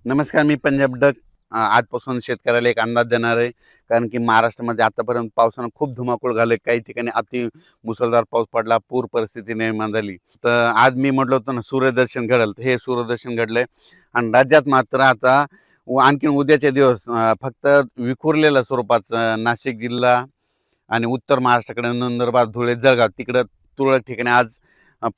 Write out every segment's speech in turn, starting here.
नमस्कार, मी पंजाब डक. आजपासून शेतकऱ्याला एक अंदाज देणार आहे. कारण की महाराष्ट्रामध्ये आतापर्यंत पावसानं खूप धुमाकूळ घाले. काही ठिकाणी अति मुसळधार पाऊस पडला, पूर परिस्थिती निर्माण झाली. तर आज मी म्हटलं होतं ना सूर्यदर्शन घडेल, तर हे सूर्यदर्शन घडलंय. आणि राज्यात मात्र आता आणखीन उद्याचे दिवस फक्त विखुरलेल्या स्वरूपाचं नाशिक जिल्हा आणि उत्तर महाराष्ट्राकडे नंदुरबार, धुळे, जळगाव तिकडं तुरळक ठिकाणी आज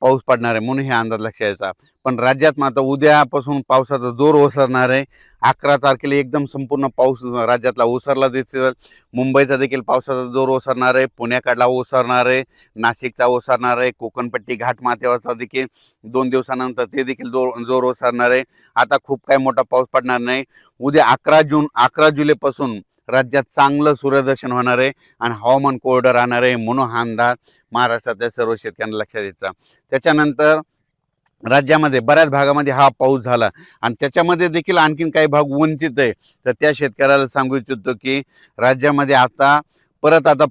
पाऊस पडणार आहे म्हणून हे अंदाज लक्षात यायचा. पण राज्यात मात्र उद्यापासून पावसाचा जोर ओसरणार आहे. 11 तारखेला एकदम संपूर्ण पाऊस राज्यातला ओसरला दिसेल. मुंबईचा देखील पावसाचा जोर ओसरणार आहे, पुण्याकडला ओसरणार आहे, नाशिकचा ओसरणार आहे, कोकणपट्टी घाटमाथ्यावरचा देखील 2 दिवसानंतर ते देखील जोर ओसरणार आहे. आता खूप काही मोठा पाऊस पडणार नाही. उद्या 11 जुलैपासून राज्यात चांगलं सूर्यदर्शन होणार आहे आणि हवामान कोरडं राहणार आहे म्हणून हा अंदाज महाराष्ट्रातल्या सर्व शेतकऱ्यांना लक्षात द्यायचा. त्याच्यानंतर राज्यामध्ये बऱ्याच भागामध्ये हा पाऊस झाला आणि त्याच्यामध्ये देखील आणखीन काही भाग वंचित आहे. तर त्या शेतकऱ्याला सांगू इच्छितो की राज्यामध्ये आता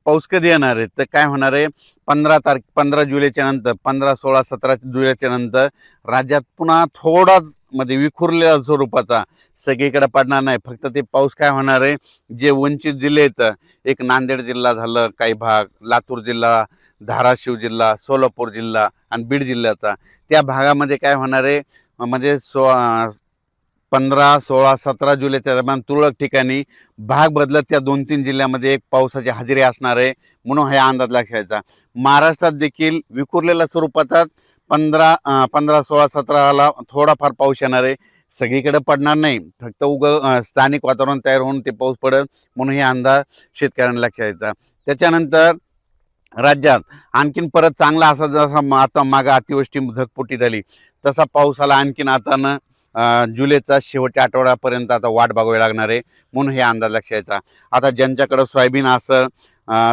पाऊस कधी येणार आहे, तर काय होणार आहे, 15 जुलैच्या नंतर 15, 16, 17 जुलैच्या नंतर राज्यात पुन्हा थोडाच मध्ये विखुरलेल्या स्वरूपाचा सगळीकडे पडणार नाही. फक्त ते पाऊस काय होणार आहे, जे वंचित जिल्हे आहेत, एक नांदेड जिल्हा झालं, काही भाग लातूर जिल्हा, धाराशिव जिल्हा, सोलापूर जिल्हा आणि बीड जिल्ह्याचा, त्या भागामध्ये काय होणार आहे, म्हणजे 15, 16, 17 जुलैच्या दरम्यान तुरळक ठिकाणी भाग बदलत त्या 2-3 जिल्ह्यामध्ये एक पावसाची हजेरी असणार आहे म्हणून हा अंदाज लक्षायचा. महाराष्ट्रात देखील विखुरलेल्या स्वरूपाचाच 15, 16, 17ला थोडाफार पाऊस येणार आहे. सगळीकडे पडणार नाही, फक्त स्थानिक वातावरण तयार होऊन ते पाऊस पडेल म्हणून हे अंदाज शेतकऱ्यांना लक्षात यायचा. त्याच्यानंतर राज्यात आणखीन परत चांगला असा जसा आता मागं अतिवृष्टी ढगफुटी झाली तसा पाऊस आला आणखीन आता ना जुलैचा शेवटच्या आठवड्यापर्यंत आता वाट बघावी लागणार आहे म्हणून हे अंदाज लक्षात यायचा. आता ज्यांच्याकडं सोयाबीन असं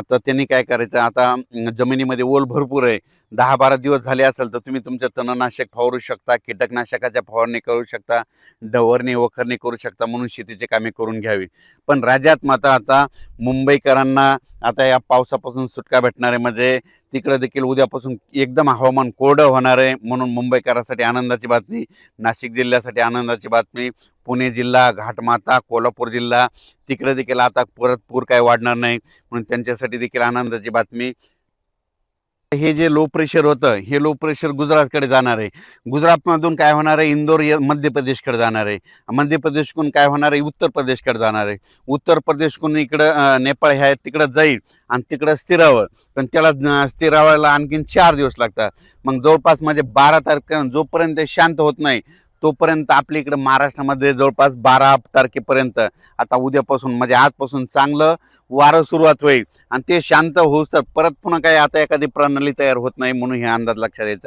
तर त्यांनी काय करायचं, आता जमिनीमध्ये ओल भरपूर आहे, 10-12 दिवस झाले असेल तर तुम्ही तुमचं तणनाशक फवारू शकता, कीटकनाशकाच्या फवारणी करू शकता, डवरणी वखरणी करू शकता म्हणून शेतीची कामे करून घ्यावी. पण राज्यात मात्र आता मुंबईकरांना आता या पावसापासून सुटका भेटणार आहे. म्हणजे तिकडे देखील उद्यापासून एकदम हवामान कोरडं होणार आहे म्हणून मुंबईकरांसाठी आनंदाची बातमी, नाशिक जिल्ह्यासाठी आनंदाची बातमी, पुणे जिल्हा, घाटमाथा, कोल्हापूर जिल्हा तिकडे देखील आता परत पूर काय वाढणार नाही म्हणून त्यांच्यासाठी देखील आनंदाची बातमी. हे जे लो प्रेशर होतं, हे लो प्रेशर गुजरातकडे जाणार आहे. गुजरातमधून काय होणार आहे, इंदोर मध्य प्रदेशकडे जाणार आहे. मध्य प्रदेशकडून काय होणार आहे, उत्तर प्रदेशकडे जाणार आहे. उत्तर प्रदेशकडून इकडं नेपाळ ह्या तिकडं जाईल आणि तिकडं स्थिरावं. पण त्याला स्थिरावायला आणखीन 4 दिवस लागतात. मग जवळपास म्हणजे 12 तारखेपर्यंत जोपर्यंत शांत होत नाही तोपर्यंत आपल्या इकडं महाराष्ट्रामध्ये जवळपास 12 तारखेपर्यंत आता उद्यापासून म्हणजे आजपासून चांगलं वारं सुरुवात होईल आणि ते शांत होऊस तर परत पुन्हा काही आता एखादी प्रणाली तयार होत नाही म्हणून हे अंदाज लक्षात द्यायचा.